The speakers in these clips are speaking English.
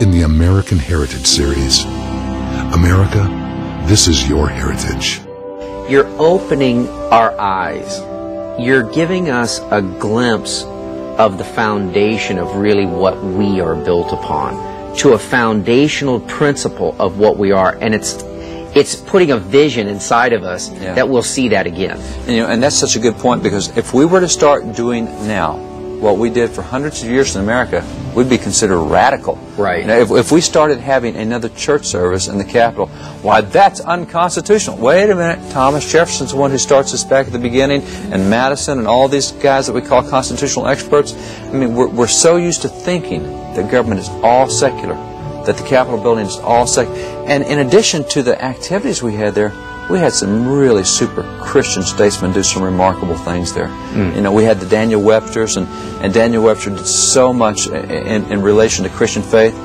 in the American Heritage Series. America, this is your heritage. You're opening our eyes. You're giving us a glimpse of the foundation of really what we are built upon, to a foundational principle of what we are, and it's putting a vision inside of us that we'll see that again. And that's such a good point, because if we were to start doing now what we did for hundreds of years in America, we'd be considered radical. Right. If we started having another church service in the Capitol, why, that's unconstitutional. Wait a minute, Thomas Jefferson's the one who starts this back at the beginning, and Madison and all these guys that we call constitutional experts. I mean, we're so used to thinking that government is all secular, that the Capitol building is all secular. And in addition to the activities we had there, we had some really super Christian statesmen do some remarkable things there. You know, we had the Daniel Websters, and Daniel Webster did so much in relation to Christian faith.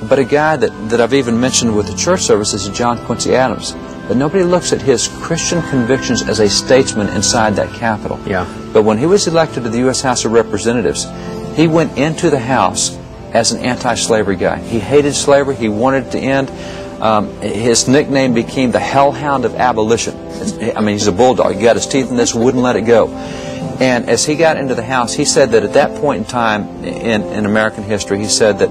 But a guy that I've even mentioned with the church service is John Quincy Adams. But nobody looks at his Christian convictions as a statesman inside that Capitol. Yeah. But when he was elected to the U.S. House of Representatives, he went into the House as an anti-slavery guy. He hated slavery. He wanted it to end. His nickname became the Hellhound of Abolition. I mean, he's a bulldog. He got his teeth in this, wouldn't let it go. And as he got into the House, he said that at that point in time in American history, he said that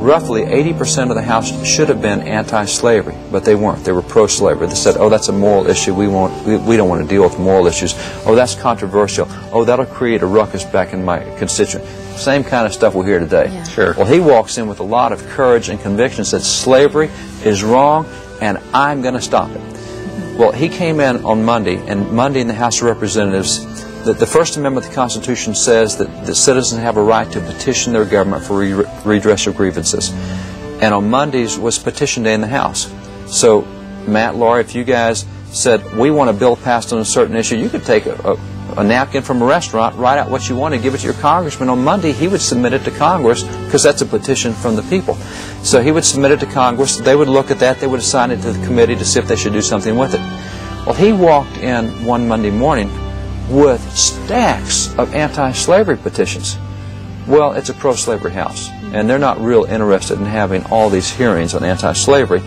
roughly 80% of the House should have been anti-slavery, but they weren't. They were pro-slavery. They said, oh, that's a moral issue. We don't want to deal with moral issues. Oh, that's controversial. Oh, that'll create a ruckus back in my constituent. Same kind of stuff we hear today. Yeah. Sure. Well, he walks in with a lot of courage and conviction, said slavery is wrong, and I'm going to stop it. Well, he came in on Monday, and Monday in the House of Representatives, the First Amendment of the Constitution says that the citizens have a right to petition their government for redress of grievances. And on Mondays was petition day in the House. So, Matt, Laura, if you guys said, we want a bill passed on a certain issue, you could take a napkin from a restaurant, write out what you want, and give it to your congressman. On Monday, he would submit it to Congress, because that's a petition from the people. So he would submit it to Congress. They would look at that. They would assign it to the committee to see if they should do something with it. Well, he walked in one Monday morning with stacks of anti-slavery petitions. Well, it's a pro-slavery House, and they're not real interested in having all these hearings on anti-slavery.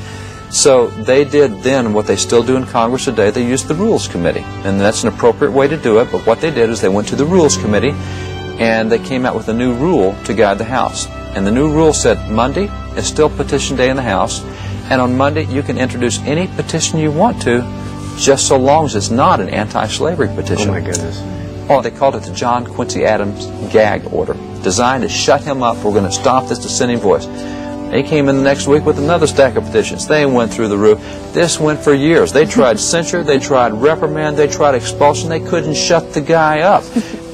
So they did then what they still do in Congress today. They used the Rules Committee, and that's an appropriate way to do it. But what they did is they went to the Rules Committee, and they came out with a new rule to guide the House. And the new rule said Monday is still petition day in the House, and on Monday you can introduce any petition you want to, just so long as it's not an anti-slavery petition. Oh my goodness. Oh, they called it the John Quincy Adams gag order, designed to shut him up. We're going to stop this dissenting voice. He came in the next week with another stack of petitions. They went through the roof. This went for years. They tried censure, they tried reprimand, they tried expulsion. They couldn't shut the guy up.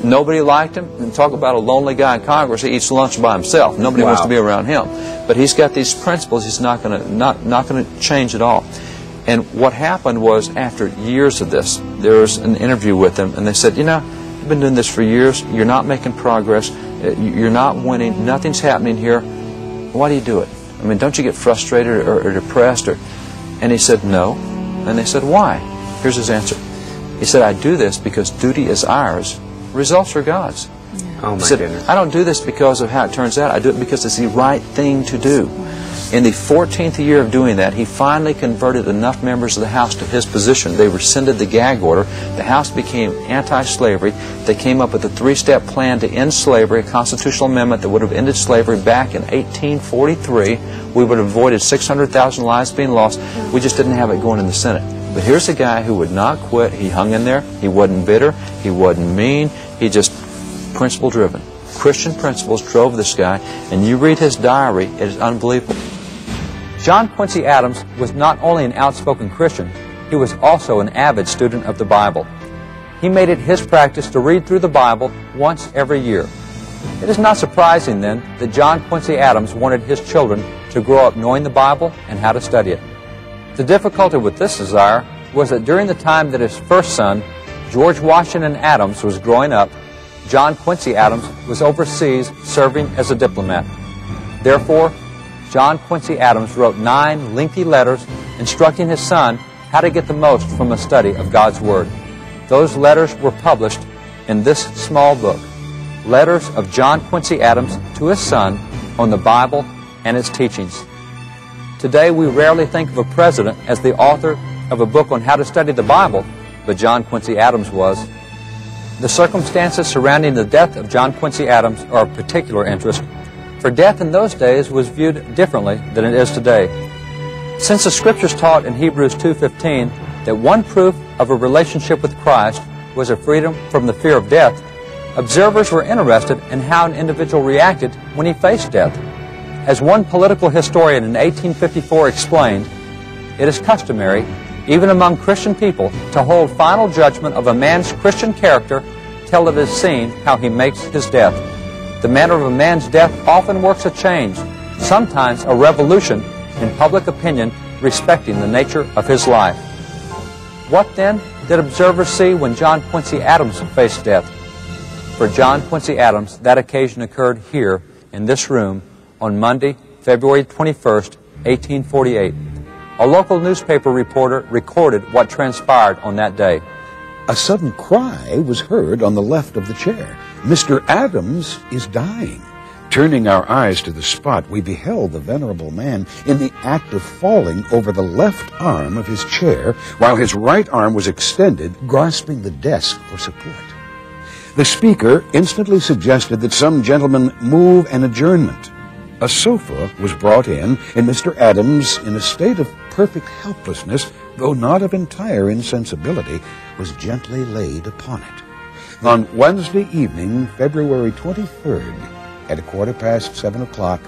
Nobody liked him. And talk about a lonely guy in Congress. He eats lunch by himself. Nobody wants to be around him. But he's got these principles. He's not going to change at all. And what happened was, after years of this, there was an interview with them, and they said, you know, you've been doing this for years. You're not making progress. You're not winning. Nothing's happening here. Why do you do it? I mean, don't you get frustrated or depressed? And he said, no. And they said, why? Here's his answer. He said, I do this because duty is ours. Results are God's. Oh, my He said, goodness. I don't do this because of how it turns out. I do it because it's the right thing to do. In the 14th year of doing that, he finally converted enough members of the House to his position. They rescinded the gag order. The House became anti-slavery. They came up with a three-step plan to end slavery, a constitutional amendment that would have ended slavery back in 1843. We would have avoided 600,000 lives being lost. We just didn't have it going in the Senate. But here's a guy who would not quit. He hung in there. He wasn't bitter. He wasn't mean. He just principle-driven. Christian principles drove this guy, and you read his diary, it is unbelievable. John Quincy Adams was not only an outspoken Christian, he was also an avid student of the Bible. He made it his practice to read through the Bible once every year. It is not surprising, then, that John Quincy Adams wanted his children to grow up knowing the Bible and how to study it. The difficulty with this desire was that during the time that his first son, George Washington Adams, was growing up, John Quincy Adams was overseas serving as a diplomat. Therefore, John Quincy Adams wrote 9 lengthy letters instructing his son how to get the most from a study of God's Word. Those letters were published in this small book, Letters of John Quincy Adams to his son on the Bible and its teachings. Today, we rarely think of a president as the author of a book on how to study the Bible, but John Quincy Adams was. The circumstances surrounding the death of John Quincy Adams are of particular interest, for death in those days was viewed differently than it is today. Since the Scriptures taught in Hebrews 2:15 that one proof of a relationship with Christ was a freedom from the fear of death, observers were interested in how an individual reacted when he faced death. As one political historian in 1854 explained, it is customary, even among Christian people, to hold final judgment of a man's Christian character till it is seen how he makes his death. The manner of a man's death often works a change, sometimes a revolution, in public opinion respecting the nature of his life. What then did observers see when John Quincy Adams faced death? For John Quincy Adams, that occasion occurred here in this room on Monday, February 21st, 1848. A local newspaper reporter recorded what transpired on that day. A sudden cry was heard on the left of the chair. "Mr. Adams is dying." Turning our eyes to the spot, we beheld the venerable man in the act of falling over the left arm of his chair, while his right arm was extended, grasping the desk for support. The speaker instantly suggested that some gentleman move an adjournment. A sofa was brought in, and Mr. Adams, in a state of perfect helplessness, though not of entire insensibility, was gently laid upon it. On Wednesday evening, February 23rd, at 7:15,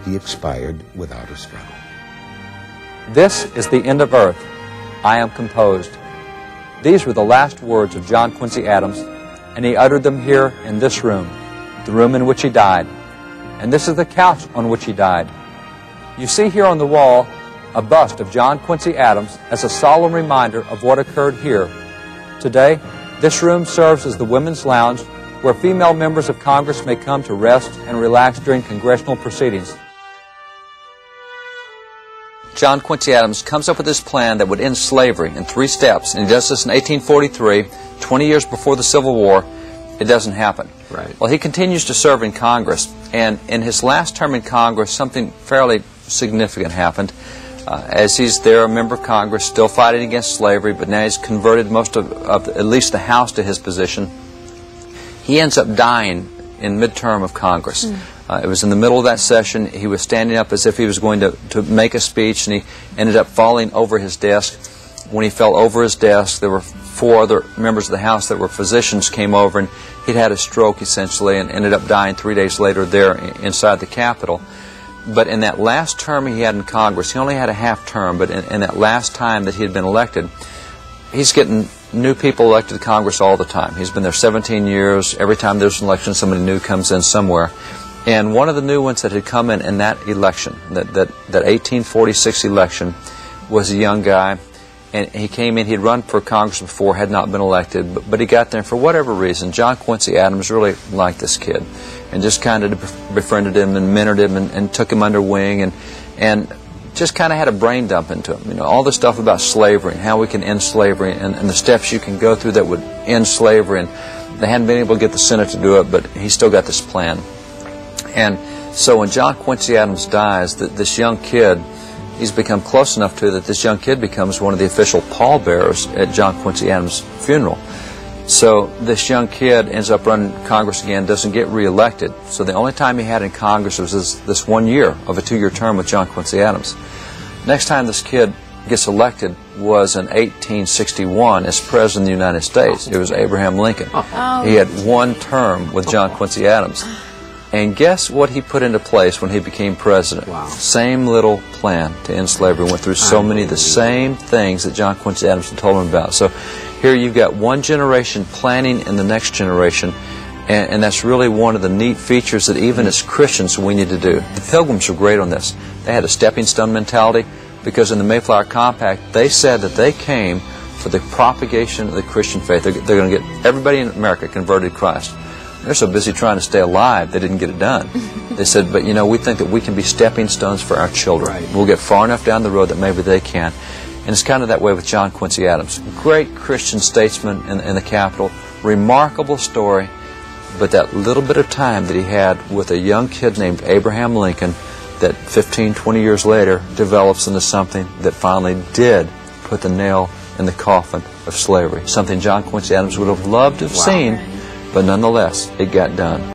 he expired without a struggle. This is the end of earth. I am composed. These were the last words of John Quincy Adams, and he uttered them here in this room, the room in which he died. And this is the couch on which he died. You see here on the wall a bust of John Quincy Adams as a solemn reminder of what occurred here. Today, this room serves as the women's lounge where female members of Congress may come to rest and relax during congressional proceedings. John Quincy Adams comes up with this plan that would end slavery in 3 steps, and he does this in 1843, 20 years before the Civil War. It doesn't happen. Right. Well, he continues to serve in Congress, and in his last term in Congress, something fairly significant happened. As he's there, a member of Congress, still fighting against slavery, but now he's converted most of at least the House to his position. He ends up dying in midterm of Congress. It was in the middle of that session. He was standing up as if he was going to make a speech, and he ended up falling over his desk. When he fell over his desk, there were 4 other members of the House that were physicians came over, and he'd had a stroke essentially and ended up dying 3 days later there inside the Capitol. But in that last term he had in Congress, he only had a half term, but in that last time that he had been elected, he's getting new people elected to Congress all the time. He's been there 17 years. Every time there's an election, somebody new comes in somewhere. And one of the new ones that had come in that election, that 1846 election, was a young guy. And he came in, he'd run for Congress before, had not been elected, but he got there, and for whatever reason, John Quincy Adams really liked this kid and just kind of befriended him and mentored him and took him under wing and just kind of had a brain dump into him. You know, all the stuff about slavery and how we can end slavery and the steps you can go through that would end slavery. And they hadn't been able to get the Senate to do it, but he still got this plan. And so when John Quincy Adams dies, this young kid, he's become close enough to that this young kid becomes one of the official pallbearers at John Quincy Adams' funeral. So this young kid ends up running Congress again, doesn't get reelected. So the only time he had in Congress was this 1 year of a 2-year term with John Quincy Adams. Next time this kid gets elected was in 1861 as President of the United States. It was Abraham Lincoln. He had 1 term with John Quincy Adams. And guess what he put into place when he became president? Wow. Same little plan to end slavery. Went through so many of the same things that John Quincy Adams had told him about. So here you've got one generation planning in the next generation, and that's really one of the neat features that even as Christians we need to do. The Pilgrims were great on this. They had a stepping stone mentality because in the Mayflower Compact they said that they came for the propagation of the Christian faith. They're going to get everybody in America converted to Christ. They're so busy trying to stay alive, they didn't get it done. They said, but you know, we think that we can be stepping stones for our children. Right. We'll get far enough down the road that maybe they can. And it's kind of that way with John Quincy Adams. Great Christian statesman in the Capitol. Remarkable story. But that little bit of time that he had with a young kid named Abraham Lincoln that 15, 20 years later develops into something that finally did put the nail in the coffin of slavery. Something John Quincy Adams would have loved to have seen, but nonetheless, it got done.